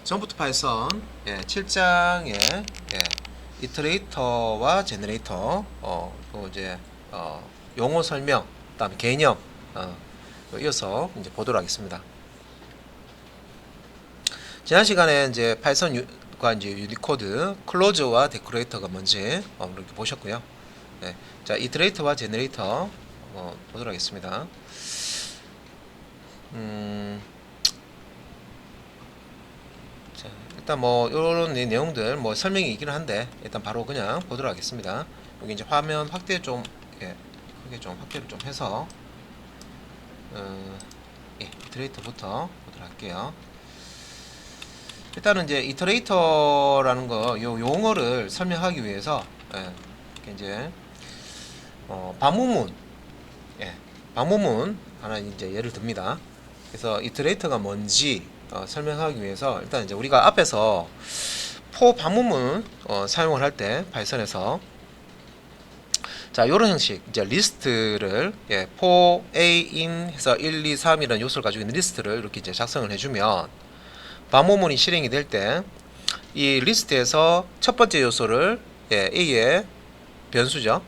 전부터 파이썬 7장에 이터레이터와 제너레이터 또 이제 용어 설명, 그다음에 개념 이어서 이제 보도록 하겠습니다. 지난 시간에 이제 파이썬과 이제 유니코드 클로저와 데코레이터가 뭔지 이렇게 보셨고요. 자, 이터레이터와 제너레이터 보도록 하겠습니다. 자, 일단 뭐 이런 내용들 뭐 설명이 있기는 한데 일단 바로 그냥 보도록 하겠습니다. 여기 이제 화면 확대 좀 크게 좀 확대를 좀 해서 이터레이터부터 보도록 할게요. 일단은 이제 이터레이터라는 거 요 용어를 설명하기 위해서 이제 반문문 반문문 하나 이제 예를 듭니다. 그래서 이터레이터가 뭔지 설명하기 위해서 일단 이제 우리가 앞에서 for 반문문 사용을 할 때 파이썬에서 자 요런 형식 이제 리스트를 for a in 해서 1, 2, 3 이라는 요소를 가지고 있는 리스트를 이렇게 이제 작성을 해주면 반문문이 실행이 될 때 이 리스트에서 첫 번째 요소를 a의 변수죠.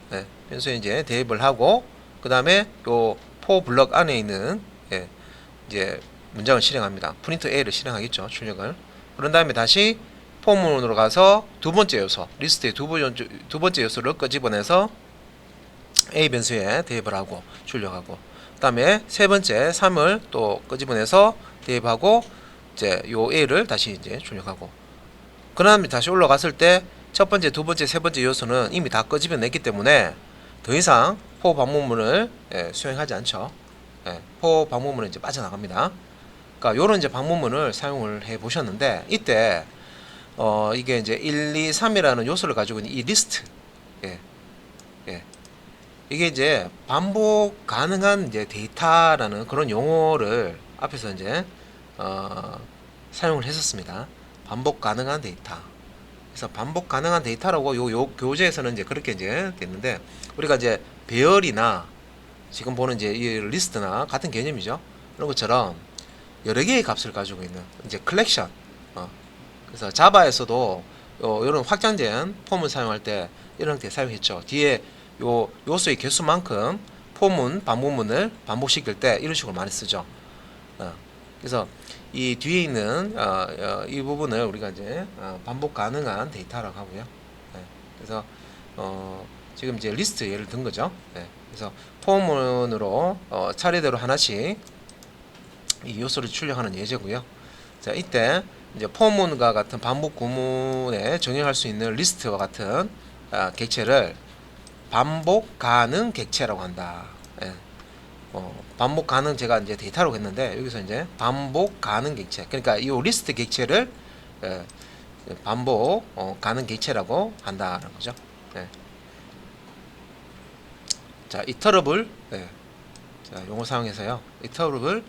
변수에 이제 대입을 하고 그 다음에 요 for 블럭 안에 있는 이제 문장을 실행합니다. 프린트 a를 실행하겠죠. 출력을. 그런 다음에 다시 포문으로 가서 두 번째 요소, 리스트의 두 번째 요소를 끄집어내서 a 변수에 대입을 하고 출력하고, 그 다음에 세 번째 3을 또 끄집어내서 대입하고 이제 요 a를 다시 이제 출력하고, 그 다음에 다시 올라갔을 때 첫 번째, 두 번째, 세 번째 요소는 이미 다 끄집어냈기 때문에 더 이상 for 방문문을 수행하지 않죠. for 방문문은 이제 빠져나갑니다. 그러니까 요런 이제 방문문을 사용을 해 보셨는데 이때 이게 이제 1, 2, 3이라는 요소를 가지고 있는 이 리스트 이게 이제 반복 가능한 이제 데이터라는 그런 용어를 앞에서 이제 사용을 했었습니다. 반복 가능한 데이터. 그래서 반복 가능한 데이터라고 요 교재에서는 이제 그렇게 이제 됐는데, 우리가 이제 배열이나 지금 보는 이제 이 리스트나 같은 개념이죠. 그런 것처럼 여러 개의 값을 가지고 있는 이제 컬렉션. 그래서 자바에서도 이런 확장된 폼을 사용할 때 이런 형태 사용했죠. 뒤에 요 요소의 개수만큼 폼은 반복문을 반복시킬 때 이런 식으로 많이 쓰죠. 그래서 이 뒤에 있는 이 부분을 우리가 이제 반복 가능한 데이터라고 하고요. 그래서 지금 이제 리스트 예를 든 거죠. 그래서 포문으로 차례대로 하나씩 이 요소를 출력하는 예제고요. 자, 이때 이제 포문과 같은 반복 구문에 정의할 수 있는 리스트와 같은 객체를 반복 가능 객체라고 한다. 반복 가능 제가 이제 데이터로 했는데 여기서 이제 반복 가능 객체, 그러니까 이 리스트 객체를 반복 가능 객체라고 한다는 거죠. 자, 이터러블 자, 용어 사용해서요. 이터러블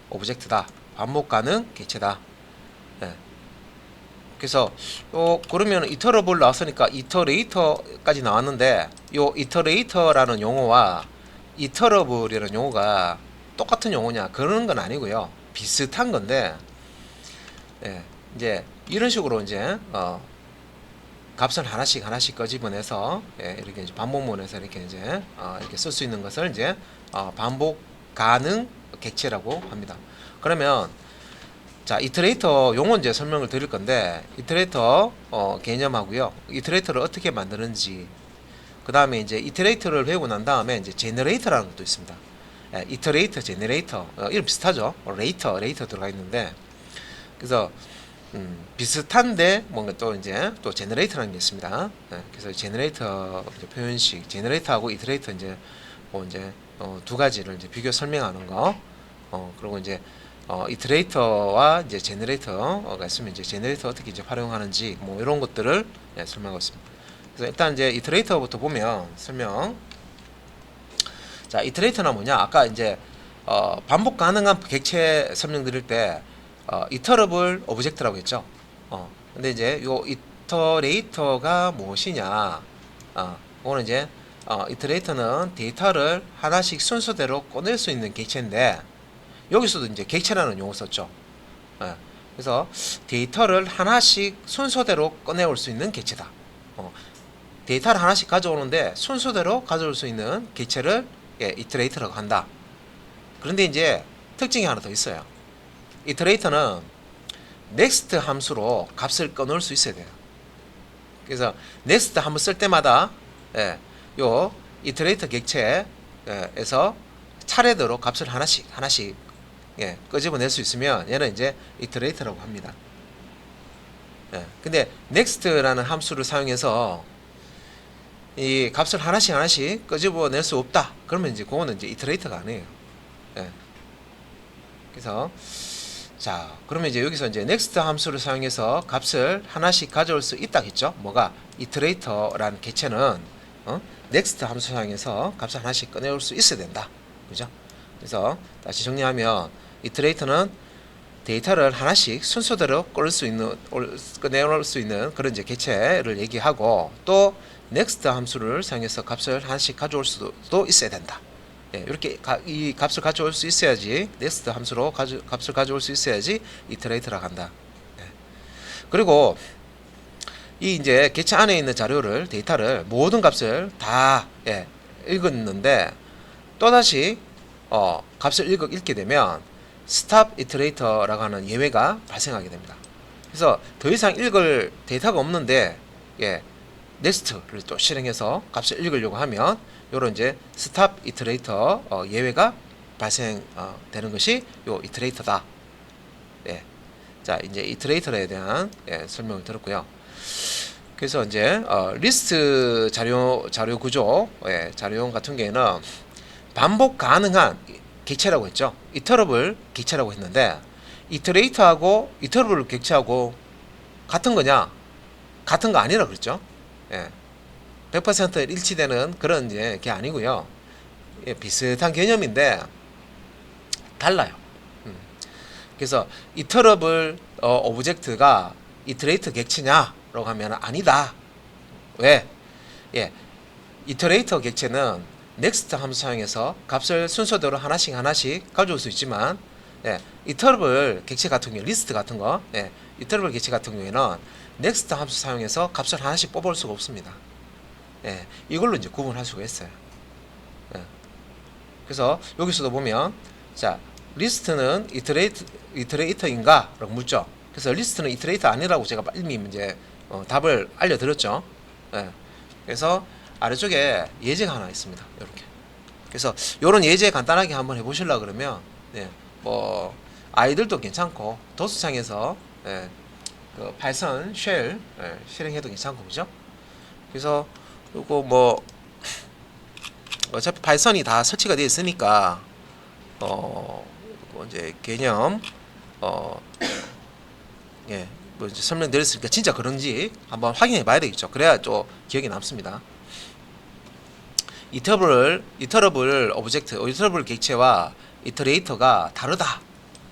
오브젝트다. 반복 가능 객체다. 그래서 그러면 이터러블 나왔으니까 이터레이터까지 나왔는데 요 이터레이터라는 용어와 이터러블이라는 용어가 똑같은 용어냐 그러는 건 아니고요. 비슷한 건데 이제 이런 식으로 이제 값을 하나씩 꺼집어내서 이렇게 이제 반복문에서 이렇게 이제 이렇게 쓸 수 있는 것을 이제 반복 가능 객체라고 합니다. 그러면 자, 이터레이터 용어 이제 설명을 드릴 건데 이터레이터 개념하고요. 이터레이터를 어떻게 만드는지, 그 다음에 이제 이터레이터를 배우고 난 다음에 이제 제너레이터라는 것도 있습니다. 이터레이터, 제너레이터 이름 비슷하죠. 레이터 들어가 있는데, 그래서 비슷한데 뭔가 또 이제 또 제너레이터라는 게 있습니다. 그래서 제너레이터 표현식, 제너레이터하고 이터레이터 이제 뭐 이제 두 가지를 이제 비교 설명하는 거. 그리고 이제 이터레이터와 이제 제너레이터가 있으면 이제 제너레이터 어떻게 이제 활용하는지 뭐 이런 것들을 설명하고 있습니다. 그래서 일단 이제 이터레이터부터 보면 설명. 자, 이터레이터나 뭐냐? 아까 이제 반복 가능한 객체 설명드릴 때 이터러블 오브젝트라고 했죠. 근데 이제 요 이터레이터가 무엇이냐? 그거는 이제 이터레이터는 데이터를 하나씩 순서대로 꺼낼 수 있는 객체인데 여기서도 이제 객체라는 용어 썼죠. 그래서 데이터를 하나씩 순서대로 꺼내올 수 있는 객체다. 데이터를 하나씩 가져오는데 순서대로 가져올 수 있는 객체를 이터레이터라고 한다. 그런데 이제 특징이 하나 더 있어요. 이터레이터는 next 함수로 값을 꺼놓을 수 있어야 돼요. 그래서 next 함수 쓸 때마다 요 이터레이터 객체에서 차례대로 값을 하나씩 끄집어낼 수 있으면 얘는 이제 이터레이터라고 합니다. 근데 next라는 함수를 사용해서 이 값을 하나씩 끄집어낼 수 없다. 그러면 이제 그거는 이제 이터레이터가 아니에요. 그래서 자, 그러면 이제 여기서 이제 next 함수를 사용해서 값을 하나씩 가져올 수 있다 했죠. 뭐가 이터레이터라는 개체는 next 함수 사용해서 값을 하나씩 꺼내올 수 있어야 된다. 그죠? 그래서 다시 정리하면 이터레이터는 데이터를 하나씩 순서대로 꺼내올 수 있는 그런 이제 개체를 얘기하고, 또 next 함수를 사용해서 값을 하나씩 가져올 수도 있어야 된다. 이렇게 이 값을 가져올 수 있어야지, next 함수로 값을 가져올 수 있어야지 이터레이터라고 한다. 그리고 이 이제 개체 안에 있는 자료를, 데이터를 모든 값을 다 읽었는데 또다시 값을 읽게 되면 stop iterator라고 하는 예외가 발생하게 됩니다. 그래서 더 이상 읽을 데이터가 없는데 next를 또 실행해서 값을 읽으려고 하면 요런 이제 stop iterator 예외가 발생되는 것이 요 iterator다. 자, 이제 iterator에 대한 설명을 들었고요. 그래서 이제 리스트 자료 구조, 자료형 같은 경우에는 반복 가능한 객체라고 했죠. 이터러블 객체라고 했는데, 이터레이터하고 이터러블 객체하고 같은 거냐? 같은 거 아니라 그랬죠. 100% 일치되는 그런 이제 게 아니고요. 비슷한 개념인데 달라요. 그래서 이터러블 오브젝트가 이터레이터 객체냐라고 하면 아니다. 왜? 이터레이터 객체는 next 함수 사용해서 값을 순서대로 하나씩 가져올 수 있지만, 이터러블 객체 같은 경우, 리스트 같은 거, 이터러블 객체 같은 경우에는 next 함수 사용해서 값을 하나씩 뽑아올 수가 없습니다. 이걸로 이제 구분할 수가 있어요. 그래서 여기서도 보면, 자, 리스트는 이터레이터인가? 라고 묻죠. 그래서 리스트는 이터레이터 아니라고 제가 이미 이제 답을 알려드렸죠. 그래서 아래쪽에 예제가 하나 있습니다. 이렇게. 그래서 이런 예제 간단하게 한번 해보시려고 그러면, 뭐 아이들도 괜찮고 도스창에서 그 파이썬 쉘 실행해도 괜찮고, 그죠? 그래서 요거 뭐 어차피 파이썬이 다 설치가 되어 있으니까 이제 개념 뭐 이제 설명드렸으니까 진짜 그런지 한번 확인해 봐야 되겠죠. 그래야 또 기억에 남습니다. 이터러블 오브젝트, 이터러블 객체와 이터레이터가 다르다.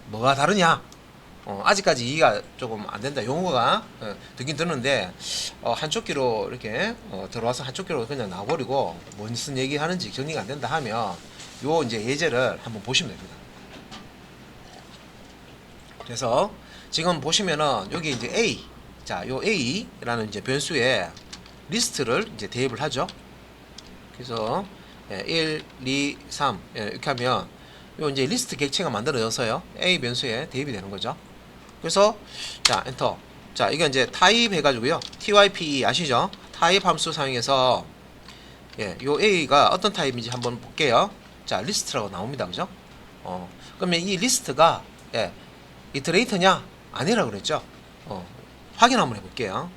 뭐가 다르냐? 아직까지 이해가 조금 안 된다. 용어가 듣긴 듣는데 한쪽 귀로 이렇게 들어와서 한쪽 귀로 그냥 나와버리고 무슨 얘기 하는지 정리가 안 된다 하면 요 이제 예제를 한번 보시면 됩니다. 그래서 지금 보시면은 여기 이제 A, 자, 요 A라는 이제 변수에 리스트를 이제 대입을 하죠. 그래서 1, 2, 3 이렇게 하면 요 이제 리스트 객체가 만들어져서요, A 변수에 대입이 되는 거죠. 그래서 자, 엔터. 자, 이거 이제 타입 해가지고요, type 아시죠? 타입 함수 사용해서 요 A가 어떤 타입인지 한번 볼게요. 자, 리스트라고 나옵니다, 그죠? 그러면 이 리스트가 이터레이터냐? 아니라고 그랬죠? 확인 한번 해볼게요.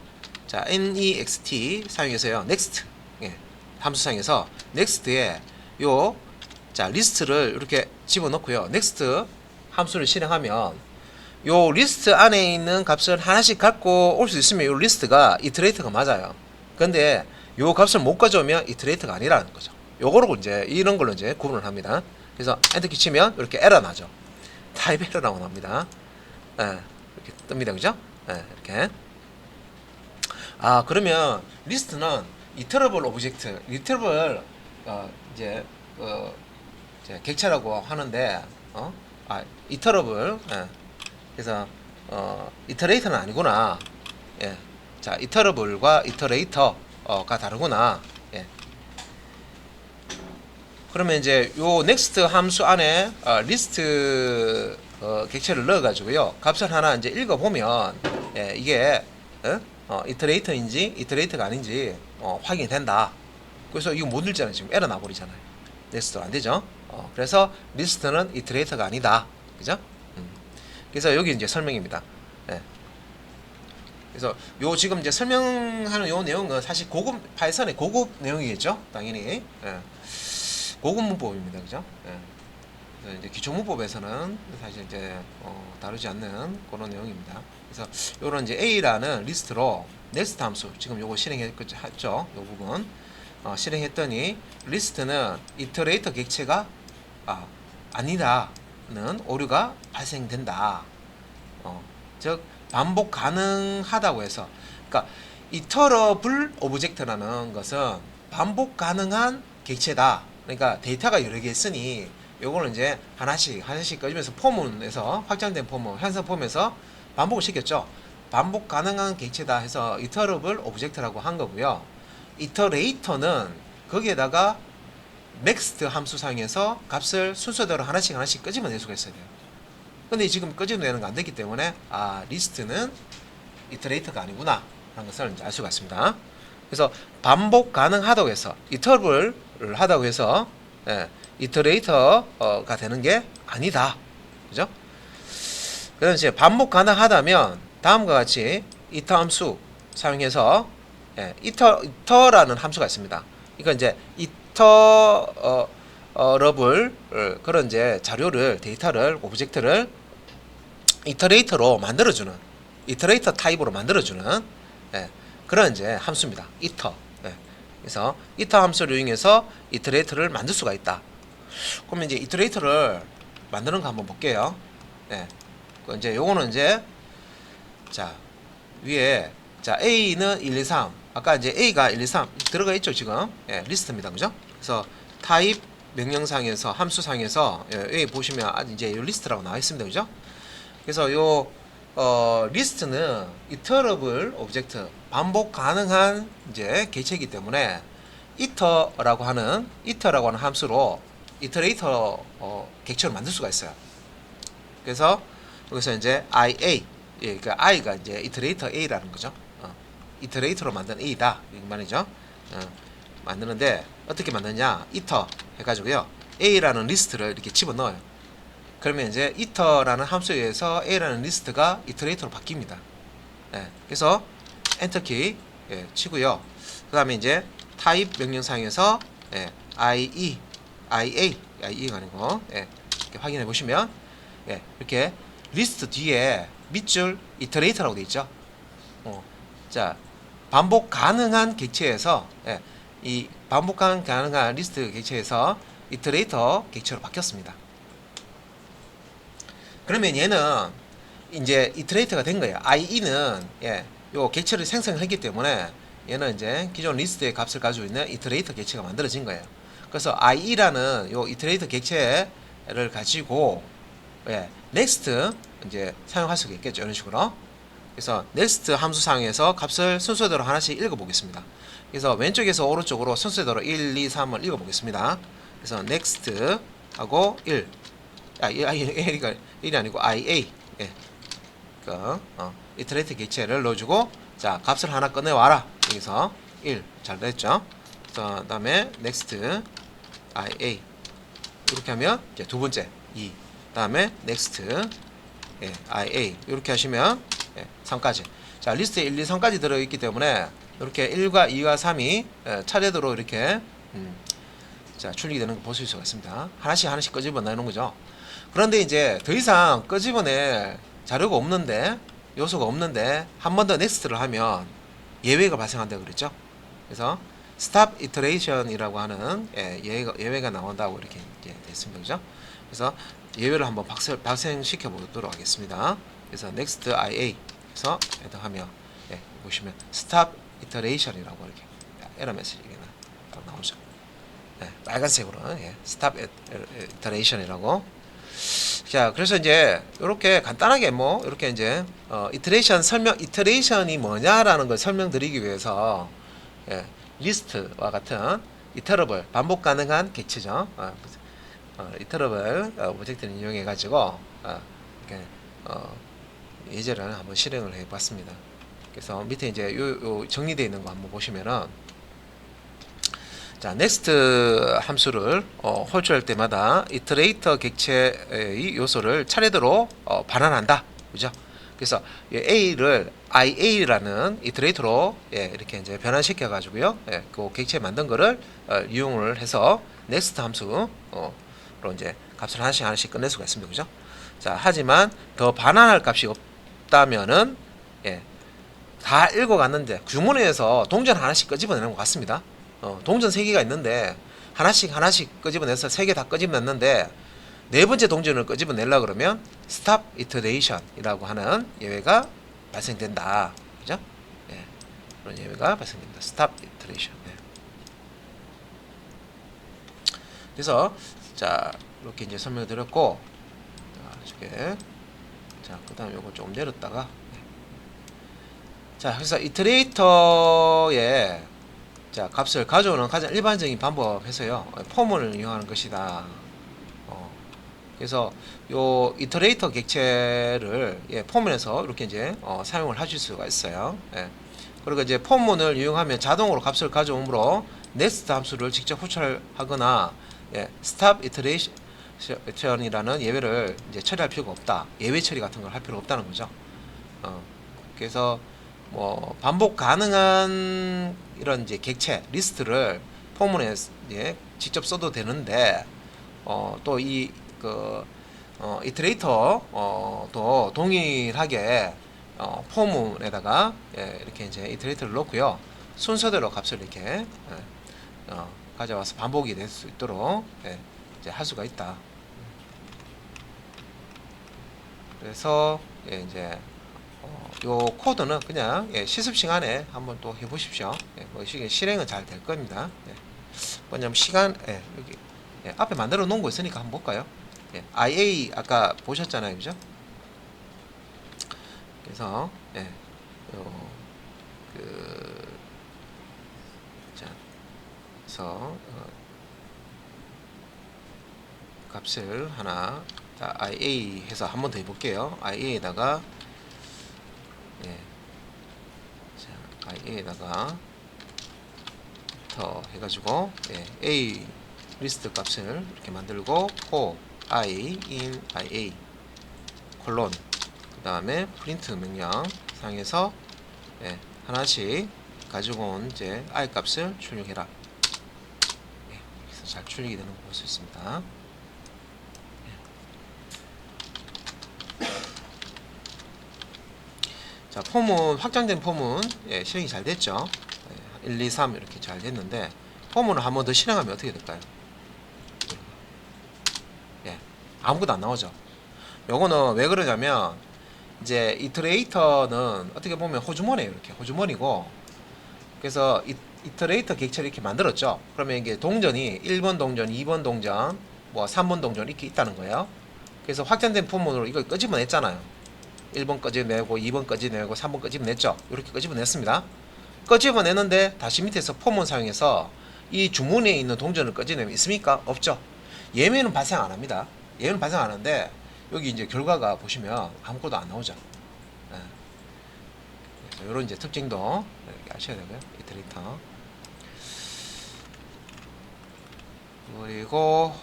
자, next 사용해서요, next 함수 사용해서 next에 요 자 리스트를 이렇게 집어넣고요, next 함수를 실행하면 요 리스트 안에 있는 값을 하나씩 갖고 올 수 있으면 요 리스트가 이터레이터가 맞아요. 근데 요 값을 못 가져오면 이터레이터가 아니라는 거죠. 요거로 이제 이런 걸로 이제 구분을 합니다. 그래서 엔터키 치면 이렇게 에러 나죠. 타입 에러라고 나옵니다. 이렇게 뜹니다, 그죠? 이렇게. 그러면 리스트는 이터러블 오브젝트, 이터러블 이제 객체라고 하는데, 이터러블. 그래서 이터레이터는 아니구나. 예. 자, 이터러블과 이터레이터가 다르구나. 예. 그러면 이제 요 next 함수 안에 리스트 객체를 넣어 가지고요. 값을 하나 이제 읽어 보면 예, 이게 이터레이터인지 이터레이터가 아닌지 확인이 된다. 그래서 이거 못 읽잖아요. 지금 에러 나 버리잖아요. 넥스트가 안 되죠. 그래서 리스트는 이터레이터가 아니다. 그죠? 그래서 여기 이제 설명입니다. 예. 그래서 요 지금 이제 설명하는 요 내용은 사실 고급 파이썬의 고급 내용이겠죠. 당연히 예. 고급 문법입니다. 그죠? 예. 그래서 이제 기초 문법에서는 사실 이제 다루지 않는 그런 내용입니다. 그래서 요런 이제 A라는 리스트로 넥스트 함수 지금 요거 실행했죠. 요 부분 실행했더니 리스트는 이터레이터 객체가 아니다는 오류가 발생된다. 즉 반복 가능하다고 해서 그러니까 이터러블 오브젝트라는 것은 반복 가능한 객체다. 그러니까 데이터가 여러 개 있으니 요거는 이제 하나씩 꺼지면서 폼에서 확장된 폼, 현상 폼에서 반복을 시켰죠. 반복 가능한 객체다 해서 이터러블 오브젝트라고 한 거고요. 이터레이터는 거기에다가 next 함수 사용해서 값을 순서대로 하나씩 끄집어 낼 수가 있어야 돼요. 근데 지금 끄집어내는 거 안 됐기 때문에 리스트는 이터레이터가 아니구나 라는 것을 이제 알 수가 있습니다. 그래서 반복 가능하다고 해서 이터블을 하다고 해서 이터레이터가 되는 게 아니다. 그죠? 그래서 이제 반복 가능하다면 다음과 같이 이터 함수 사용해서 이터라는 함수가 있습니다. 이건 이제 이터러블 그런 이제 자료를 데이터를 오브젝트를 이터레이터로 만들어주는 이터레이터 타입으로 만들어주는 그런 이제 함수입니다. 이터. 그래서 이터 함수를 이용해서 이터레이터를 만들 수가 있다. 그러면 이제 이터레이터를 만드는 거 한번 볼게요. 이제 요거는 이제 자 위에 자 A는 1, 2, 3 아까 이제 A가 1, 2, 3 들어가 있죠 지금 리스트입니다. 그죠? 그래서 타입 명령상에서 함수상에서 A 보시면 이제 요 리스트라고 나와 있습니다. 그죠? 그래서 요 리스트는 이터러블 오브젝트 반복 가능한 이제 객체이기 때문에 이터라고 하는 함수로 이터레이터 객체를 만들 수가 있어요. 그래서 여기서 이제 IA 그러니까 I가 이제 이터레이터 A라는 거죠. 이터레이터로 만든 A다 이 말이죠. 만드는데 어떻게 만드냐 이터 해가지고요 A라는 리스트를 이렇게 집어넣어요. 그러면 이제 이터라는 함수에 의해서 A라는 리스트가 이터레이터로 바뀝니다. 그래서 엔터키 치고요. 그 다음에 이제 타입 명령상에서 IA가 아니고 이렇게 확인해 보시면 이렇게 리스트 뒤에 밑줄 이터레이터라고 되어 있죠. 자 반복 가능한 객체에서 이 반복 가능한 리스트 객체에서 이터레이터 객체로 바뀌었습니다. 그러면 얘는 이제 이터레이터가 된 거예요. IE는 요 객체를 생성을 했기 때문에 얘는 이제 기존 리스트의 값을 가지고 있는 이터레이터 객체가 만들어진 거예요. 그래서 IE라는 요 이터레이터 객체를 가지고 next 이제 사용할 수가 있겠죠. 이런 식으로. 그래서 next 함수상에서 값을 순서대로 하나씩 읽어 보겠습니다. 그래서 왼쪽에서 오른쪽으로 순서대로 1, 2, 3을 읽어 보겠습니다. 그래서 next 하고 1 1이 아니고 IA 이터레이터 객체를 넣어주고 자 값을 하나 꺼내와라. 여기서 1 잘 됐죠. 그 다음에 next IA 이렇게 하면 이제 두 번째 2 다음에 next IA 이렇게 하시면 3까지 자 리스트에 1, 2, 3까지 들어있기 때문에 이렇게 1과 2와 3이 차례대로 이렇게 자 출력이 되는 거 보실 수가 있습니다. 하나씩 끄집어 내는 거죠. 그런데 이제 더 이상 끄집어낼 자료가 없는데 요소가 없는데 한 번 더 넥스트를 하면 예외가 발생한다고 그랬죠. 그래서 stop iteration이라고 하는 예외가 나온다고 이렇게 됐습니다. 그죠? 그래서 예외를 한번 발생시켜 보도록 하겠습니다. 그래서 next IA 에서 해당하며 보시면 stop iteration이라고 이렇게 에러 메시지가 나오죠. 빨간색으로 stop iteration이라고 자, 그래서 이제 이렇게 간단하게 뭐 이렇게 이제 이터레이션이 뭐냐라는 걸 설명드리기 위해서 예, 리스트와 같은 이터러블 반복 가능한 객체죠. 이터러블 오브젝트를 이용해 가지고 이렇게 예제를 한번 실행을 해봤습니다. 그래서 밑에 이제 요 정리되어 있는 거 한번 보시면은 자, next 함수를 호출할 때마다 이터레이터 객체의 요소를 차례대로 반환한다. 그죠? 그래서 A를 IA라는 이터레이터로 이렇게 이제 변환시켜 가지고요. 그 객체 만든 거를 이용을 해서 next 함수로 이제 값을 하나씩 끝낼 수가 있습니다. 그죠? 자, 하지만 더 반환할 값이 없다면은 다 읽어갔는데 주문에서 동전 하나씩 끄집어내는 것 같습니다. 동전 3개가 있는데 하나씩 끄집어내서 3개 다 끄집어냈는데 네 번째 동전을 끄집어내려 그러면 stop iteration이라고 하는 예외가 발생된다. 그죠? 그런 예외가 발생됩니다. stop iteration. 그래서 자, 이렇게 이제 설명을 드렸고 자, 그다음에 요거 좀 내렸다가 자, 그래서 이터레이터에 자, 값을 가져오는 가장 일반적인 방법에서요, 포문을 이용하는 것이다. 그래서 요 이터레이터 객체를 포문에서 이렇게 이제 사용을 하실 수가 있어요. 그리고 이제 포문을 이용하면 자동으로 값을 가져오므로 next 함수를 직접 호출하거나 stop iteration이라는 예외를 이제 처리할 필요가 없다. 예외 처리 같은 걸 할 필요가 없다는 거죠. 그래서 뭐 반복 가능한 이런 이제 객체 리스트를 포문에 직접 써도 되는데 또 이 이터레이터 또 동일하게 포문에다가 이렇게 이제 이터레이터를 넣고요, 순서대로 값을 이렇게 가져와서 반복이 될 수 있도록 이제 할 수가 있다. 그래서 이제 요 코드는 그냥 실습 시간에 한번 또 해보십시오. 뭐 실행은 잘 될 겁니다. 뭐냐면 시간 여기 앞에 만들어 놓은 거 있으니까 한번 볼까요? IA 아까 보셨잖아요, 그죠? 그래서 자, 그래서 값을 하나 자, IA 해서 한번 더 해볼게요. IA에다가 자, IA에다가 더 해가지고 A 리스트 값을 이렇게 만들고 for I in IA 콜론 그 다음에 프린트 명령 상에서 하나씩 가지고 온 이제 I 값을 출력해라. 그래서 잘 출력이 되는 거 볼 수 있습니다. 자, 폼은 확장된 폼은 실행이 잘 됐죠. 1, 2, 3 이렇게 잘 됐는데 폼을 한 번 더 실행하면 어떻게 될까요? 아무것도 안 나오죠. 요거는 왜 그러냐면 이제 이터레이터는 어떻게 보면 호주머니예요. 이렇게 호주머니고, 그래서 이터레이터 객체를 이렇게 만들었죠. 그러면 이게 동전이 1번 동전, 2번 동전, 뭐 3번 동전 이렇게 있다는 거예요. 그래서 확장된 포문으로 이걸 끄집어냈잖아요. 1번 끄집어내고 2번 끄집어내고 3번 끄집어냈죠. 이렇게 끄집어냈습니다. 끄집어내는데 다시 밑에서 포문 사용해서 이 주문에 있는 동전을 끄집어내면 있습니까? 없죠. 예외는 발생 안 합니다. 예외는 발생 안 하는데 여기 이제 결과가 보시면 아무것도 안 나오죠. 그래서 이런 이제 특징도 이렇게 아셔야 되고요. 이터레이터. 그리고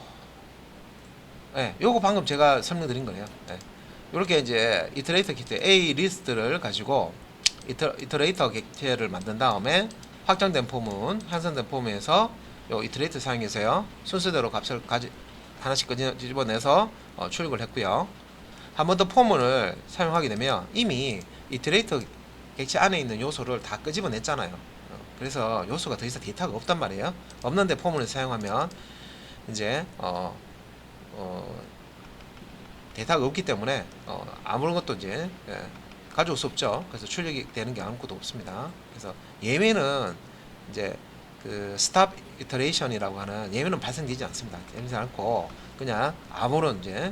요거 방금 제가 설명드린 거예요. 이렇게 이제 이터레이터 객체 A 리스트를 가지고 이터레이터 객체를 만든 다음에 확장된 포문, 향상된 포문에서 요 이터레이터 사용해서요, 순서대로 값을 하나씩 끄집어내서 출력을 했고요. 한 번 더 포문을 사용하게 되면 이미 이터레이터 객체 안에 있는 요소를 다 끄집어냈잖아요. 그래서 요소가 더 이상 데이터가 없단 말이에요. 없는데 포문을 사용하면 이제 데이터가 없기 때문에 아무런 것도 이제 가져올 수 없죠. 그래서 출력이 되는 게 아무것도 없습니다. 그래서 예외는 이제 그 스탑 이터레이션이라고 하는 예외는 발생되지 않습니다. 되지 않고 그냥 아무런 이제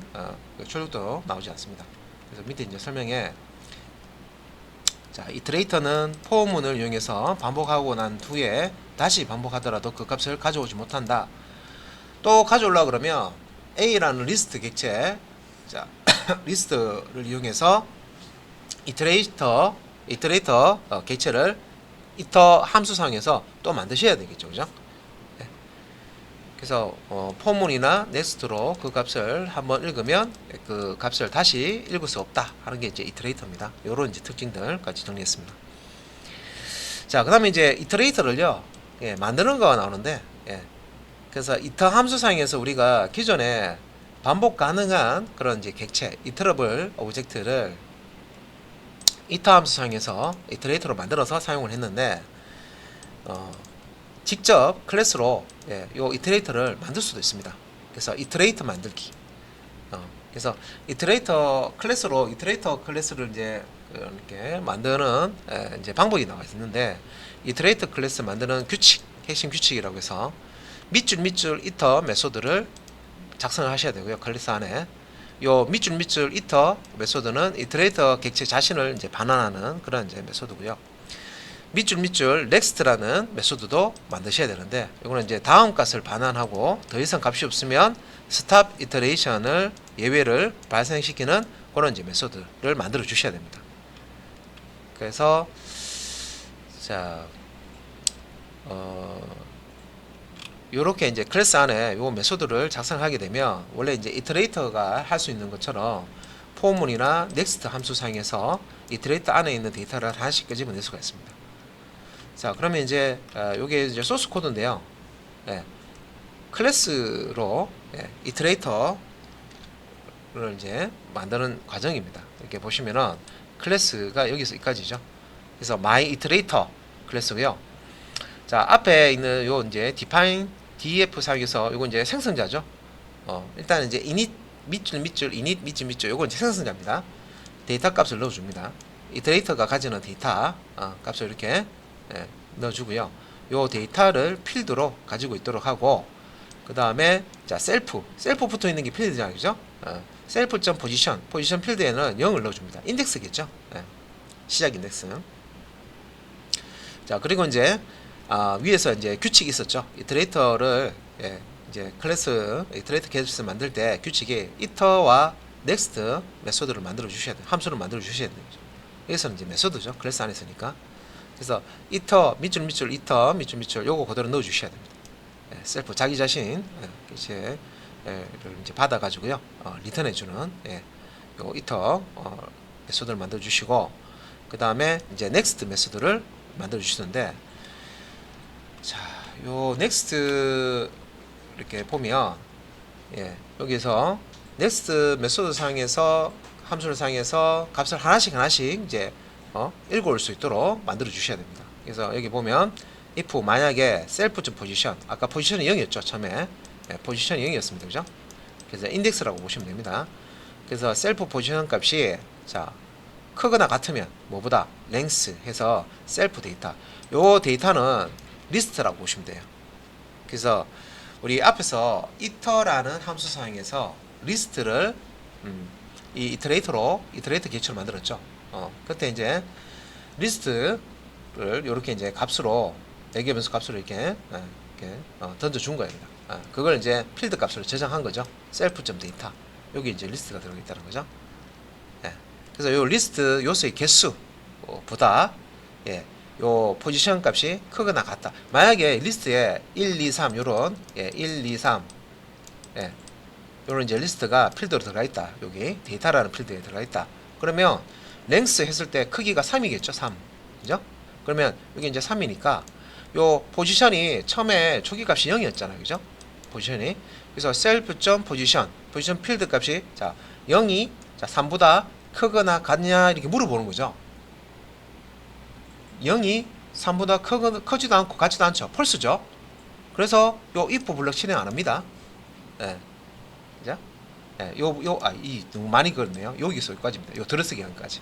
출력도 나오지 않습니다. 그래서 밑에 이제 설명에 자, 이터레이터는 포문을 이용해서 반복하고 난 후에 다시 반복하더라도 그 값을 가져오지 못한다. 또 가져오려고 그러면 A라는 리스트 객체, 자, 리스트를 이용해서 이터레이터 객체를 이터 함수상에서 또 만드셔야 되겠죠, 그죠? 네. 그래서 포문이나 넥스트로 그 값을 한번 읽으면 그 값을 다시 읽을 수 없다 하는 게 이제 이터레이터입니다. 요런 이제 특징들까지 정리했습니다. 자, 그다음에 이제 이터레이터를요, 예, 만드는 거가 나오는데, 예. 그래서 이터 함수상에서 우리가 기존에 반복 가능한 그런 이제 객체, 이터러블 오브젝트를 이터 함수상에서 이터레이터로 만들어서 사용을 했는데, 직접 클래스로 예, 요 이터레이터를 만들 수도 있습니다. 그래서 이터레이터 만들기. 그래서 이터레이터 클래스를 이제 이렇게 만드는 이제 방법이 나와 있는데, 이터레이터 클래스 만드는 규칙, 핵심 규칙이라고 해서 밑줄 이터 메소드를 작성을 하셔야 되고요. 클래스 안에 요 밑줄 이터 메소드는 이터레이터 객체 자신을 이제 반환하는 그런 이제 메소드고요. 밑줄 넥스트라는 메소드도 만드셔야 되는데, 이거는 이제 다음 값을 반환하고 더 이상 값이 없으면 스탑 이터레이션을 예외를 발생시키는 그런 이제 메소드를 만들어 주셔야 됩니다. 그래서 자 요렇게 이제 클래스 안에 요 메소드를 작성하게 되면 원래 이제 이터레이터가 할 수 있는 것처럼 포문이나 넥스트 함수 사용해서 이터레이터 안에 있는 데이터를 하나씩 끄집어낼 수가 있습니다. 자, 그러면 이제 요게 이제 소스 코드인데요. 예, 클래스로 예, 이터레이터를 이제 만드는 과정입니다. 이렇게 보시면은 클래스가 여기서 여기까지죠. 그래서 my iterator 클래스고요. 자, 앞에 있는 요 이제 define def 사용해서 요거 이제 생성자죠. 일단 이제 init 밑줄 요거 이제 생성자입니다. 데이터 값을 넣어줍니다. 이터레이터가 가지는 데이터 값을 이렇게 예, 넣어주고요. 요 데이터를 필드로 가지고 있도록 하고, 그 다음에 자 셀프 붙어 있는 게 필드잖아요, 그죠? 셀프.포지션 필드에는 0을 넣어줍니다. 인덱스겠죠? 예, 시작 인덱스. 자, 그리고 이제 위에서 이제 규칙이 있었죠. 이터레이터를 예, 이제 클래스 이터레이터 계속 만들 때 규칙이 이터와 넥스트 메소드를 만들어 주셔야 돼요. 함수를 만들어 주셔야 돼요. 여기서는 이제 메소드죠. 클래스 안에 있으니까. 그래서 이터 밑줄 요거 그대로 넣어 주셔야 됩니다. 예, 셀프 자기 자신 객체를 이제 받아 가지고요. 리턴해 주는 예, 요 이터 메소드를 만들어 주시고, 그다음에 이제 넥스트 메소드를 만들어 주시는데, 자, 요 넥스트 이렇게 보면 예, 여기서 넥스트 메소드 사용해서 함수를 사용해서 값을 하나씩 이제 읽어올 수 있도록 만들어 주셔야 됩니다. 그래서 여기 보면 if 만약에 self.position 아까 포지션이 0이었죠. 처음에 예, 포지션이 0이었습니다. 그죠? 그래서 인덱스라고 보시면 됩니다. 그래서 self position 값이 자 크거나 같으면 뭐보다 length 해서 self 데이터, 요 데이터는 리스트라고 보시면 돼요. 그래서 우리 앞에서 it라는 함수 사용해서 리스트를 이 이터레이터 객체로 만들었죠. 그때 이제 리스트를 이렇게 이제 값으로 매개 변수 값으로 이렇게 던져 준 거입니다. 그걸 이제 필드 값으로 저장한 거죠. self.data 여기 이제 리스트가 들어가 있다는 거죠. 예. 그래서 요 리스트 요소의 개수 보다 예, 요 포지션 값이 크거나 같다. 만약에 리스트에 1, 2, 3 요런 1, 2, 3 예, 요런 이제 리스트가 필드로 들어가 있다. 여기 데이터라는 필드에 들어가 있다. 그러면 랭스 했을 때 크기가 3이겠죠. 3. 그죠? 그러면 여기 이제 3이니까 요 포지션이 처음에 초기 값이 0이었잖아요. 그죠? 포지션이. 그래서 self.position 포지션 필드 값이 자 0이 자 3보다 크거나 같냐 이렇게 물어보는 거죠. 0이 3보다 크지도 않고 같지도 않죠. 펄스죠. 그래서 요 if 블럭 실행 안 합니다. 예. 그죠? 예, 이 너무 많이 그렇네요. 여기서 여기까지입니다. 요 들어쓰기 하기까지.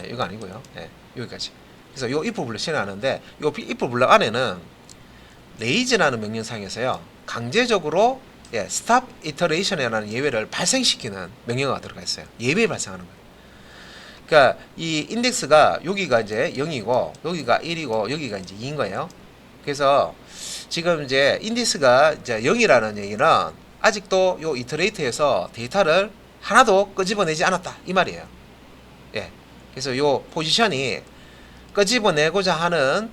예, 이거 아니고요. 예, 여기까지. 그래서 요 if 블럭 실행 하는데 요 if 블럭 안에는 레이즈라는 명령 사용해서요 강제적으로 stop iteration이라는 예외를 발생시키는 명령어가 들어가 있어요. 예외 발생하는 거예요. 그러니까 이 인덱스가 여기가 이제 0이고 여기가 1이고 여기가 이제 2인 거예요. 그래서 지금 이제 인덱스가 이제 0이라는 얘기는 아직도 요 이터레이트에서 데이터를 하나도 끄집어내지 않았다 이 말이에요. 예. 그래서 요 포지션이 끄집어내고자 하는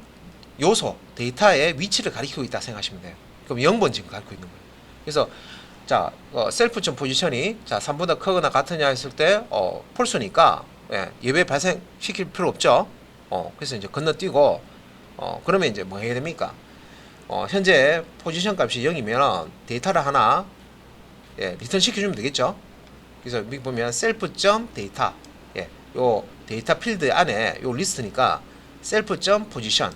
요소 데이터의 위치를 가리키고 있다 생각하시면 돼요. 그럼 0번 지금 가리키고 있는 거예요. 그래서 자 셀프 포지션이 자 3보다 크거나 같으냐 했을 때 폴스니까 예외 발생시킬 필요 없죠. 그래서 이제 건너뛰고 그러면 이제 뭐 해야 됩니까? 현재 포지션 값이 0이면 데이터를 하나 리턴 시켜주면 되겠죠. 그래서 여기 보면 self.data 요 데이터 필드 안에 요 리스트니까 self.position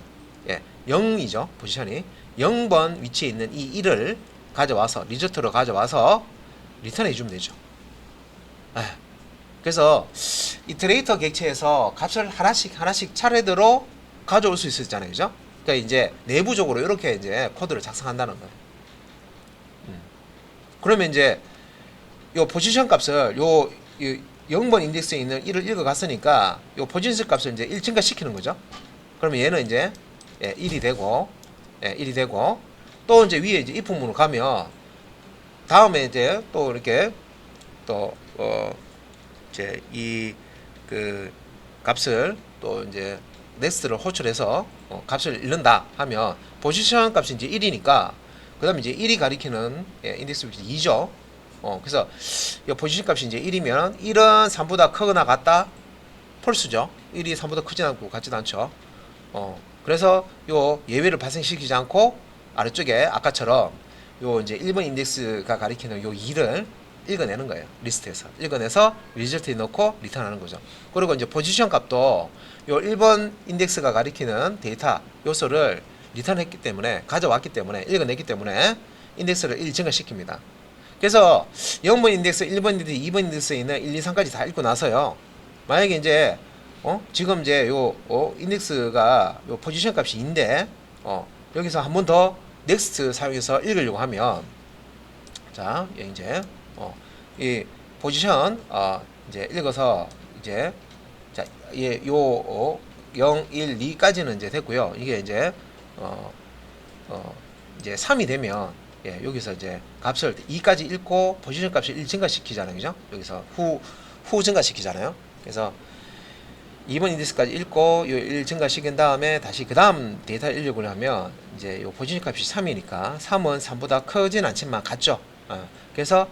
0이죠. 포지션이 0번 위치에 있는 이 1을 가져와서 리조트로 가져와서 리턴 해주면 되죠. 그래서 이터레이터 객체에서 값을 하나씩 차례대로 가져올 수 있었잖아요. 그죠? 그러니까 이제 내부적으로 이렇게 이제 코드를 작성한다는 거예요. 그러면 이제 요 포지션 값을 요 0번 인덱스에 있는 1을 읽어갔으니까 요 포지션 값을 이제 1 증가시키는 거죠. 그러면 얘는 이제 1이 되고 1이 되고 또 이제 위에 이제 if 문으로 가면 다음에 이제 또 이렇게 또 이제 이 그 값을 또 이제 넥스트를 호출해서 값을 잃는다 하면 포지션 값이 이제 1이니까 그 다음에 이제 1이 가리키는 인덱스 위치 2죠. 그래서 이 포지션 값이 이제 1이면 1은 3보다 크거나 같다 폴스죠. 1이 3보다 크지 않고 같지도 않죠. 그래서 요 예외를 발생시키지 않고 아래쪽에 아까처럼 요 이제 1번 인덱스가 가리키는 요 2를 읽어내는 거예요. 리스트에서 읽어내서 리절트에 넣고 리턴하는 거죠. 그리고 이제 포지션 값도 요 1번 인덱스가 가리키는 데이터 요소를 리턴했기 때문에 가져왔기 때문에 읽어냈기 때문에 인덱스를 1 증가시킵니다. 그래서 0번 인덱스, 1번 인덱스, 2번 인덱스에 있는 1, 2, 3까지 다 읽고 나서요. 만약에 이제 지금 이제 요 인덱스가 요 포지션 값이 2인데 여기서 한 번 더 넥스트 사용해서 읽으려고 하면 자, 이제 이 포지션 이제 읽어서 이제 자, 요 0, 1, 2까지는 이제 됐고요. 이게 이제 이제 3이 되면 여기서 이제 값을 2까지 읽고 포지션 값을 1 증가시키잖아요. 그죠? 여기서 후 증가시키잖아요. 그래서 2번 인덱스까지 읽고 요 1 증가시킨 다음에 다시 그 다음 데이터를 읽으려 하면 이제 요 포지션 값이 3이니까 3은 3보다 크진 않지만 같죠. 그래서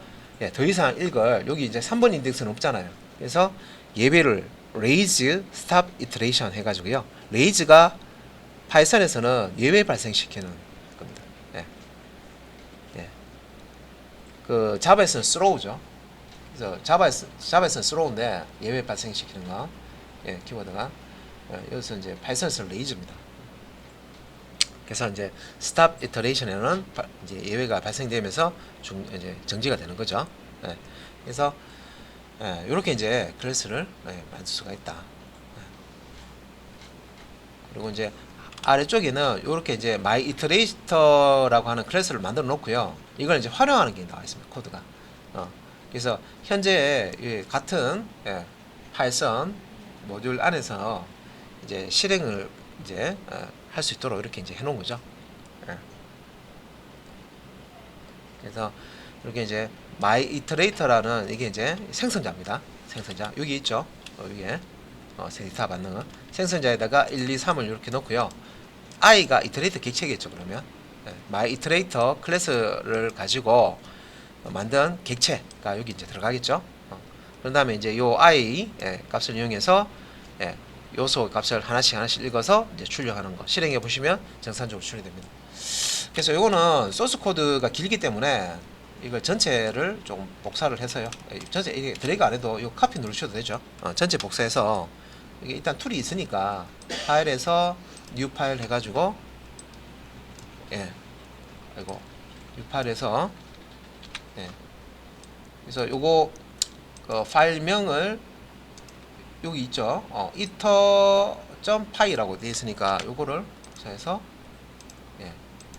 더 이상 읽을 여기 이제 3번 인덱스는 없잖아요. 그래서 예외를 raise, stop, iteration 해가지고요. raise가 파이썬에서는 예외 발생시키는 겁니다. 그 자바에서는 throw죠. 그래서 자바에서는 throw인데 예외 발생시키는 거 키워드가 여기서 이제 파이썬에서는 raise입니다. 그래서 이제 stop iteration에는 이제 예외가 발생되면서 이제 정지가 되는 거죠. 그래서 이렇게 이제 클래스를 만들 수가 있다. 그리고 이제 아래쪽에는 이렇게 이제 my iterator라고 하는 클래스를 만들어 놓고요. 이걸 이제 활용하는 게 나와 있습니다. 코드가. 그래서 현재 같은 파이썬 모듈 안에서 이제 실행을 이제 할 수 있도록 이렇게 이제 해놓은 거죠. 그래서 이렇게 이제 my iterator라는 이게 이제 생성자입니다. 생성자 여기 있죠. 여기에 데이터 받는 거 생성자에다가 1, 2, 3을 이렇게 넣고요. i가 iterator 객체겠죠. 그러면 my iterator 클래스를 가지고 만든 객체가 여기 이제 들어가겠죠. 그런 다음에 이제 요 i 값을 이용해서 요소 값을 하나씩 읽어서 이제 출력하는 거 실행해 보시면 정상적으로 출력됩니다. 그래서 요거는 소스 코드가 길기 때문에 이걸 전체를 조금 복사를 해서요. 전체 이게 드래그 안 해도 요 카피 누르셔도 되죠. 전체 복사해서 이게 일단 툴이 있으니까 파일에서 뉴 파일 해가지고 아이고 뉴 파일에서 그래서 요거 파일명을 여기 있죠. iter.py라고 되어 있으니까 요거를 복사해서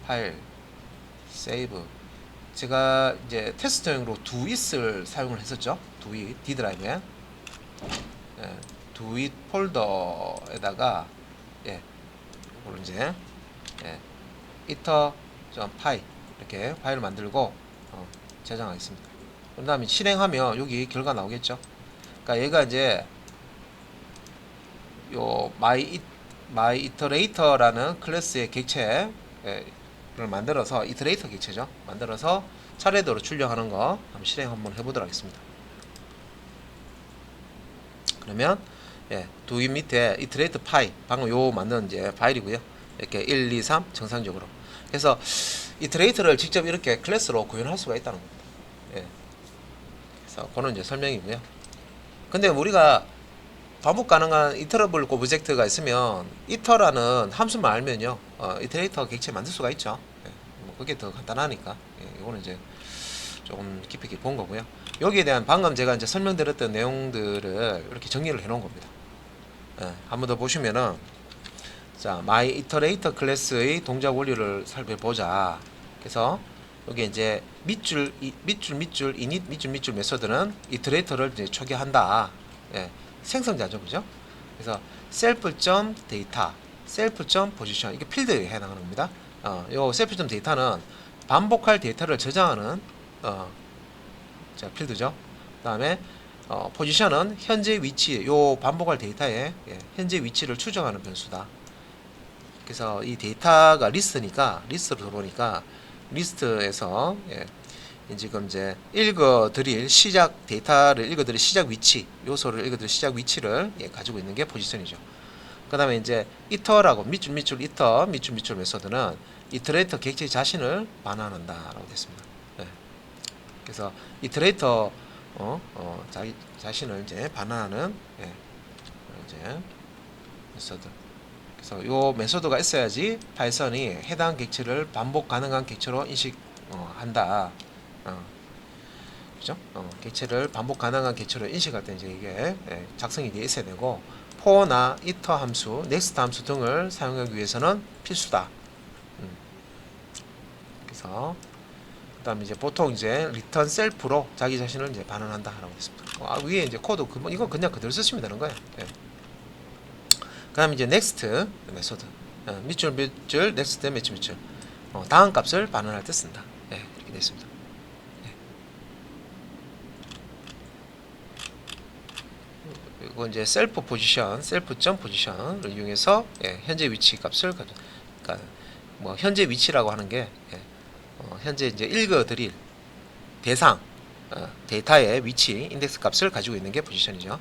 파일 세이브. 제가 이제 테스트용으로 doit을 사용을 했었죠. doit D 드라이브에 doit 폴더에다가 이걸 이제 iter.py 이렇게 파일을 만들고 저장하겠습니다. 그 다음에 실행하면 여기 결과 나오겠죠. 그러니까 얘가 이제 요 myIterator라는 클래스의 객체를 만들어서 iterator 객체죠. 만들어서 차례대로 출력하는 거 한번 실행 한번 해보도록 하겠습니다. 그러면 doit 밑에 iterate py 방금 요 만든 이제 파일이고요. 이렇게 1, 2, 3 정상적으로. 그래서 iterator를 직접 이렇게 클래스로 구현할 수가 있다는 겁니다. 그래서 그거는 이제 설명이고요. 근데 우리가 반복 가능한 이터러블 오브젝트가 있으면 이터라는 함수만 알면요 이터레이터 객체 만들 수가 있죠. 뭐 그게 더 간단하니까 이거는 이제 조금 깊이 본 거고요. 여기에 대한 방금 제가 이제 설명드렸던 내용들을 이렇게 정리를 해 놓은 겁니다. 한번 더 보시면은 자 myIterator 클래스의 동작 원리를 살펴보자. 그래서 여기 이제 밑줄 init 밑줄 메소드는 이터레이터를 이제 초기화한다. 생성자죠, 그죠? 그래서 self.data, self.position 이게 필드에 해당하는 겁니다. 요 self.data는 반복할 데이터를 저장하는 자 필드죠. 그다음에 position은 현재 위치, 요 반복할 데이터의 현재 위치를 추정하는 변수다. 그래서 이 데이터가 리스트니까 리스트로 들어오니까 리스트에서 지금 이제 읽어드릴 시작 데이터를 읽어드릴 시작 위치 요소를 읽어드릴 시작 위치를 가지고 있는 게 포지션이죠. 그 다음에 이제 itera라고 밑줄 밑줄 메소드는 이터레이터 객체 자신을 반환한다라고 됐습니다. 그래서 이터레이터 자기 자신을 이제 반환하는 이제 메소드. 그래서 요 메소드가 있어야지 파이썬이 해당 객체를 반복 가능한 객체로 인식한다. 그죠? 객체를 반복 가능한 객체로 인식할 때 이제 이게 작성이 되어 있어야 되고 for나 iter 함수, next 함수 등을 사용하기 위해서는 필수다. 그래서 그다음에 이제 보통 이제 return self로 자기 자신을 이제 반환한다라고 했습니다. 위에 이제 코드 이거 그냥 그대로 쓰시면 되는 거예요. 그다음에 이제 next 메소드 밑줄 next 밑줄 다음 값을 반환할 때 쓴다. 이렇게 됐습니다. 이거 이제 셀프 점 포지션을 이용해서 현재 위치 값을 그러니까 뭐 현재 위치라고 하는 게 현재 이제 읽어드릴 대상 데이터의 위치 인덱스 값을 가지고 있는 게 포지션이죠.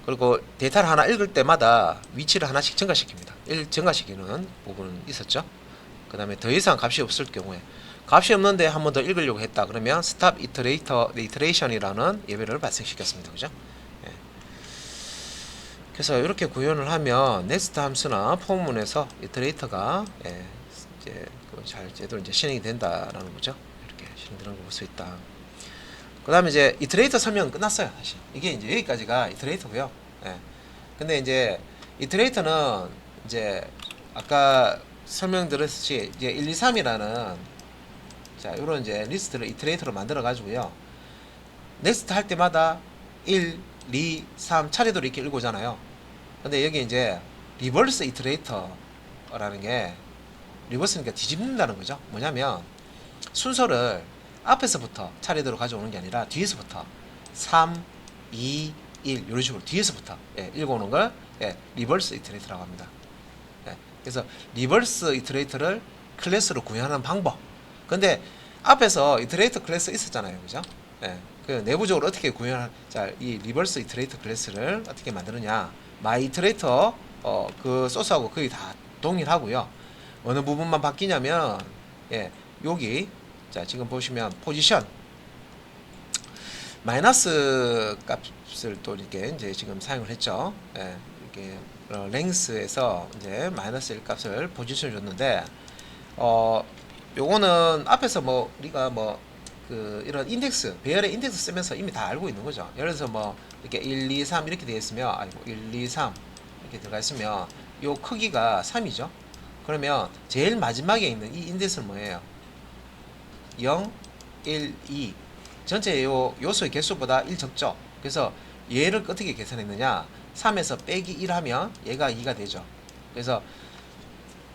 그리고 데이터를 하나 읽을 때마다 위치를 하나씩 증가시킵니다. 증가시키는 부분은 있었죠. 그 다음에 더 이상 값이 없을 경우에 값이 없는데 한 번 더 읽으려고 했다 그러면 stop iteration이라는 예배를 발생시켰습니다. 그죠? 그래서 이렇게 구현을 하면 next 함수나 포문에서 iterator가 이제 잘 제대로 이제 실행이 된다라는 거죠. 이렇게 실행되는 걸 볼 수 있다. 그 다음에 이제 iterator 설명은 끝났어요. 사실 이게 이제 여기까지가 iterator고요. 근데 이제 iterator는 이제 아까 설명드렸듯이 이제 1, 2, 3이라는 자 이런 이제 리스트를 iterator로 만들어 가지고요. next 할 때마다 1, 2, 3 차례대로 이렇게 읽고잖아요. 근데 여기 이제 리버스 이터레이터라는 게 리버스니까 뒤집는다는 거죠. 뭐냐면 순서를 앞에서부터 차례대로 가져오는 게 아니라 뒤에서부터 3, 2, 1 이런 식으로 뒤에서부터 읽어오는 걸 리버스 이터레이터라고 합니다. 그래서 리버스 이터레이터를 클래스로 구현하는 방법. 근데 앞에서 이터레이터 클래스 있었잖아요, 그죠? 그 내부적으로 어떻게 이 리버스 이터레이터 클래스를 어떻게 만드느냐? myIterator 그 소스하고 거의 다 동일하고요. 어느 부분만 바뀌냐면 여기 자 지금 보시면 포지션 마이너스 값을 또 이렇게 이제 지금 사용을 했죠. 이렇게 length에서 이제 마이너스 1 값을 포지션 줬는데 요거는 앞에서 뭐 우리가 뭐 그 이런 인덱스 배열의 인덱스 쓰면서 이미 다 알고 있는 거죠. 예를 들어서 뭐 이렇게 1, 2, 3 이렇게 되어 있으면 1, 2, 3 이렇게 들어가 있으면 요 크기가 3이죠. 그러면 제일 마지막에 있는 이 인덱스는 뭐예요? 0, 1, 2 전체 요소의 개수보다 1 적죠. 그래서 얘를 어떻게 계산했느냐, 3에서 빼기 1 하면 얘가 2가 되죠. 그래서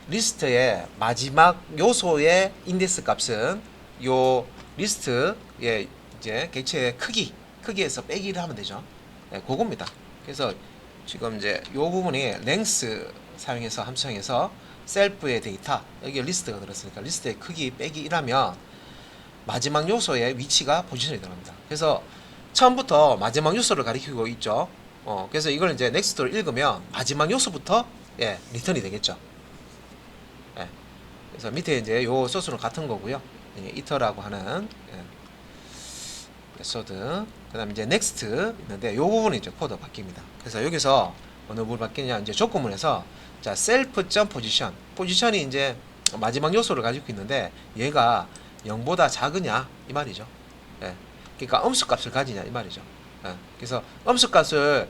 리스트의 마지막 요소의 인덱스 값은 요 리스트의 이제 객체의 크기에서 빼기 1을 하면 되죠. 네, 그겁니다. 그래서 지금 이제 요 부분이 length 사용해서 함수 사용해서 셀프의 데이터, 여기 리스트가 들었으니까 리스트의 크기 빼기 1하면 마지막 요소의 위치가 포지션이 들어갑니다. 그래서 처음부터 마지막 요소를 가리키고 있죠. 그래서 이걸 이제 넥스트로 읽으면 마지막 요소부터 리턴이 되겠죠. 그래서 밑에 이제 요 소스는 같은 거고요. 이터라고 하는 메소드. 그다음 이제 넥스트 있는데 요 부분이 이제 코드 바뀝니다. 그래서 여기서 어느 부분 바뀌냐, 이제 조건문에서 자 셀프 점 포지션이 이제 마지막 요소를 가지고 있는데 얘가 0보다 작으냐 이 말이죠. 그러니까 음수값을 가지냐 이 말이죠. 그래서 음수값을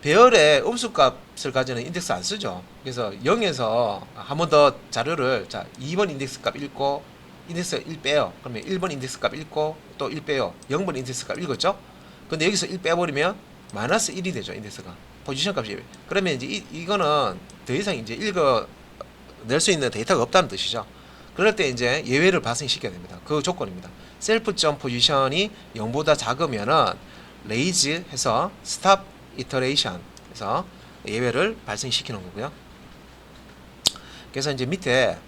배열의 음수값을 가지는 인덱스 안 쓰죠. 그래서 0에서 한 번 더 자료를 자 2번 인덱스 값 읽고 인덱스 1 빼요. 그러면 1번 인덱스 값 읽고 또 1 빼요. 0번 인덱스 값 읽었죠. 근데 여기서 1 빼버리면 마이너스 1이 되죠. 인덱스가 포지션 값이. 그러면 이제 이거는 더 이상 이제 읽어낼 수 있는 데이터가 없다는 뜻이죠. 그럴 때 이제 예외를 발생시켜야 됩니다. 그 조건입니다. 셀프 점 포지션이 0보다 작으면은 레이즈 해서 스탑 이터레이션 해서 예외를 발생시키는 거고요. 그래서 이제 밑에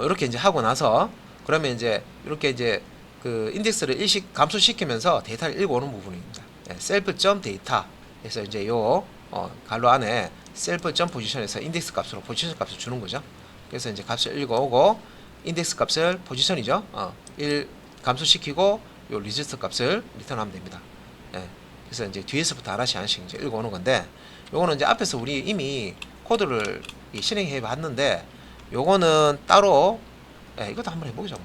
이렇게 이제 하고 나서 그러면 이제 이렇게 이제 그 인덱스를 일식 감소시키면서 데이터를 읽어오는 부분입니다. 셀프 점 데이터 그래서 이제 요 갈로 안에 셀프 점 포지션에서 인덱스 값으로 포지션 값을 주는 거죠. 그래서 이제 값을 읽어오고 인덱스 값을 포지션이죠. 1 감소시키고 요 리지스터 값을 리턴하면 됩니다. 그래서 이제 뒤에서부터 하나씩 이제 읽어오는 건데, 요거는 이제 앞에서 우리 이미 코드를 실행해 봤는데, 요거는 따로 이것도 한번 해보죠.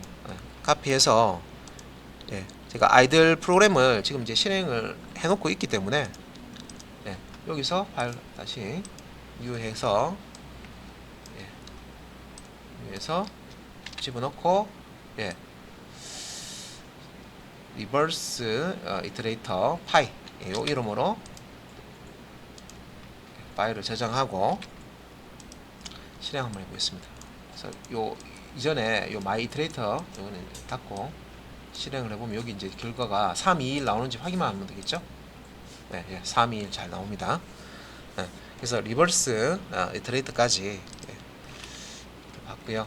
카피해서 제가 아이들 프로그램을 지금 이제 실행을 해놓고 있기 때문에 여기서 파일 다시 뉴해서 뉴해서 집어넣고 리버스 이터레이터 파이 요 이름으로 파일을 저장하고 실행 한번 해보겠습니다. 그래서 요 이전에 요 마이 이터레이터 요거는 닫고 실행을 해보면 여기 이제 결과가 3, 2, 1 나오는지 확인만 하면 되겠죠. 3, 2, 1 잘 나옵니다. 그래서 리버스 이터레이터까지 봤고요.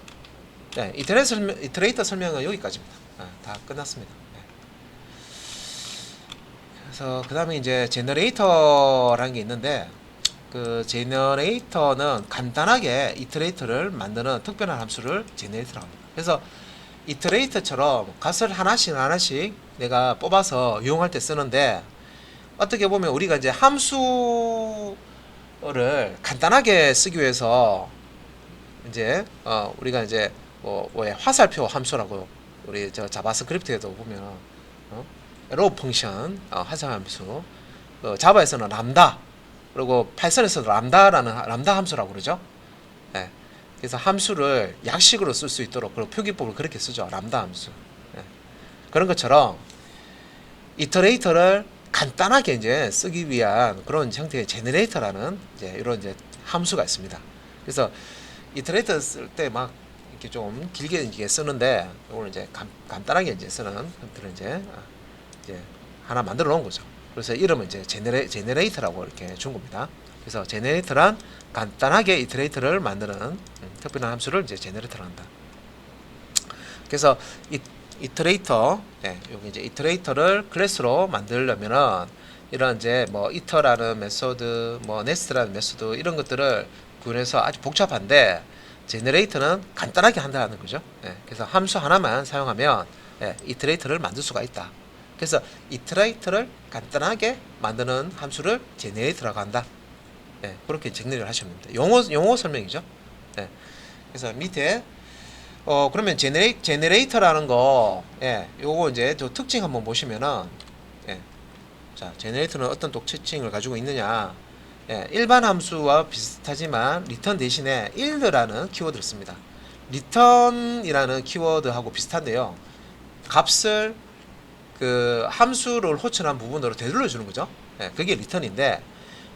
이터레이터 설명은 여기까지입니다. 다 끝났습니다. 그래서 그 다음에 이제 제너레이터라는 게 있는데, 그 제너레이터는 간단하게 이터레이터를 만드는 특별한 함수를 제너레이터라고 합니다. 그래서 이터레이터처럼 값을 하나씩 내가 뽑아서 이용할 때 쓰는데, 어떻게 보면 우리가 이제 함수를 간단하게 쓰기 위해서 이제 우리가 이제 뭐에 화살표 함수라고 우리 저 자바스크립트에도 보면 arrow 펑션 화살 함수, 자바에서는 람다, 그리고 파이썬에서는 람다 함수라고 그러죠. 그래서 함수를 약식으로 쓸 수 있도록 그리고 표기법을 그렇게 쓰죠. 람다 함수. 그런 것처럼 이터레이터를 간단하게 이제 쓰기 위한 그런 형태의 제너레이터라는 이제 이런 이제 함수가 있습니다. 그래서 이터레이터 쓸 때 막 이렇게 좀 길게 이제 쓰는데, 이거는 이제 간단하게 이제 쓰는 것들을 이제 하나 만들어 놓은 거죠. 그래서 이름은 이제 제너레이터라고 이렇게 준 겁니다. 그래서 제너레이터란 간단하게 이터레이터를 만드는 특별한 함수를 이제 제너레이터로 한다. 그래서 이터레이터, 여기 이제 이터레이터를 클래스로 만들려면은 이런 이제 뭐 이터라는 메소드, 뭐 네스트라는 메소드 이런 것들을 구현해서 아주 복잡한데, 제너레이터는 간단하게 한다는 거죠. 그래서 함수 하나만 사용하면 이터레이터를 만들 수가 있다. 그래서 이터레이터를 간단하게 만드는 함수를 제너레이터라고 한다. 그렇게 정리를 하시면 됩니다. 용어 설명이죠. 그래서 밑에 그러면 제너레이터라는 거, 요거 이제 저 특징 한번 보시면은, 자, 제너레이터는 어떤 특징을 가지고 있느냐, 예, 일반 함수와 비슷하지만 return 대신에 yield라는 키워드를 씁니다. return이라는 키워드하고 비슷한데요. 값을 그 함수를 호출한 부분으로 되돌려 주는 거죠. 예, 그게 return인데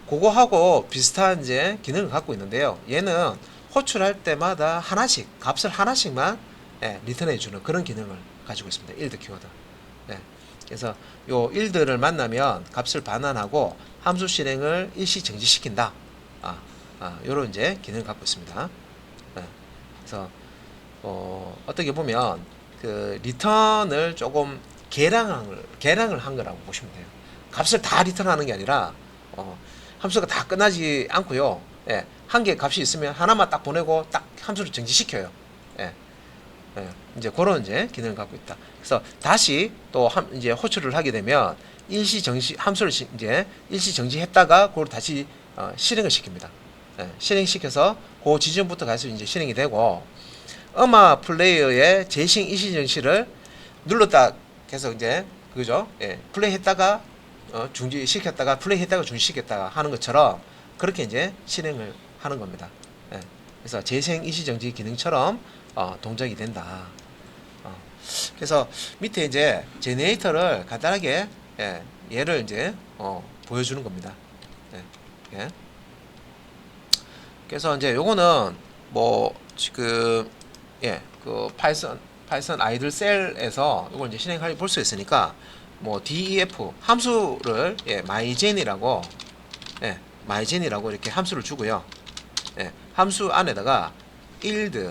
그거하고 비슷한 이제 기능을 갖고 있는데요. 얘는 호출할 때마다 하나씩 값을 하나씩만 예, 리턴해 주는 그런 기능을 가지고 있습니다. yield 키워드. 예, 그래서 요 yield를 만나면 값을 반환하고 함수 실행을 일시 정지시킨다. 요런 이제 기능을 갖고 있습니다. 예, 그래서 어떻게 보면 그 리턴을 조금 계량을 한 거라고 보시면 돼요. 값을 다 리턴하는 게 아니라 함수가 다 끝나지 않고요. 예, 한 개 값이 있으면 하나만 딱 보내고 딱 함수를 정지시켜요. 예, 예, 이제 그런 이제 기능을 갖고 있다. 그래서 다시 또 이제 호출을 하게 되면 일시 정시 함수를 이제 일시 정지했다가 그걸 다시 실행을 시킵니다. 예, 실행시켜서 그 지점부터 가서 이제 실행이 되고 음악 플레이어의 재싱 일시 정시를 눌렀다 계속 이제 그죠? 예, 플레이했다가 중지시켰다가 플레이했다가 중지시켰다가 하는 것처럼 그렇게 이제 실행을 하는 겁니다. 예, 그래서 재생 일시정지 기능처럼 동작이 된다. 그래서 밑에 이제 제네레이터를 간단하게 예, 얘를 이제 보여주는 겁니다. 예, 예. 그래서 이제 요거는 뭐 지금 예, 그 파이썬 아이들 셀에서 이걸 이제 실행할 볼 수 있으니까 뭐 def 함수를 예, mygen이라고 예, mygen이라고 이렇게 함수를 주고요. 예, 함수 안에다가 yield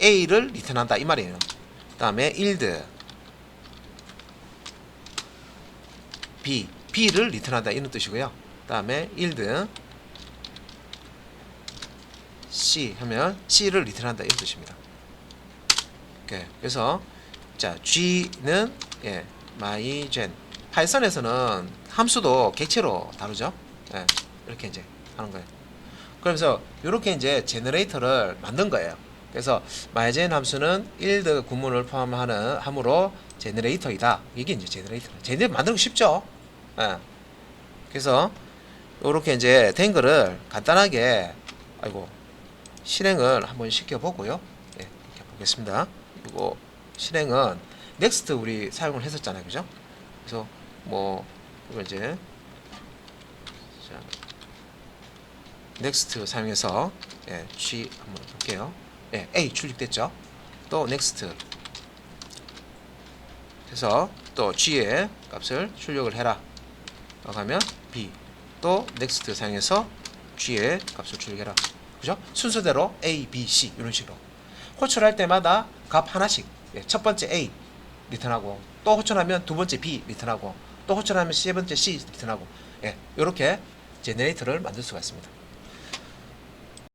a를 리턴한다 이 말이에요. 그다음에 yield b를 리턴한다 이런 뜻이고요. 그다음에 yield C 하면 C를 리턴한다 이런 뜻입니다. 오케이. 그래서 자 G는 예, mygen 파이썬에서는 함수도 객체로 다루죠. 예, 이렇게 이제 하는 거예요. 그러면서 이렇게 이제 제너레이터를 만든 거예요. 그래서 mygen 함수는 yield 구문을 포함하는 함으로 제너레이터이다. 이게 이제 제너레이터 만드는 거 쉽죠. 예. 그래서 이렇게 이제 된 거를 간단하게 실행을 한번 시켜보고요. 예, 이렇게 보겠습니다. 이거 실행은 next 우리 사용을 했었잖아요, 그죠? 그래서 뭐 이거 이제 자, next 사용해서 예, G 한번 볼게요. 예, A 출력됐죠? 또 next 해서 또 G의 값을 출력을 해라. 가면 B 또 next 사용해서 G의 값을 출력해라. 그죠? 순서대로 A, B, C 이런 식으로 호출할 때마다 값 하나씩 예, 첫 번째 A 리턴하고 또 호출하면 두 번째 B 리턴하고 또 호출하면 세 번째 C 리턴하고 예, 이렇게 제너레이터를 만들 수가 있습니다.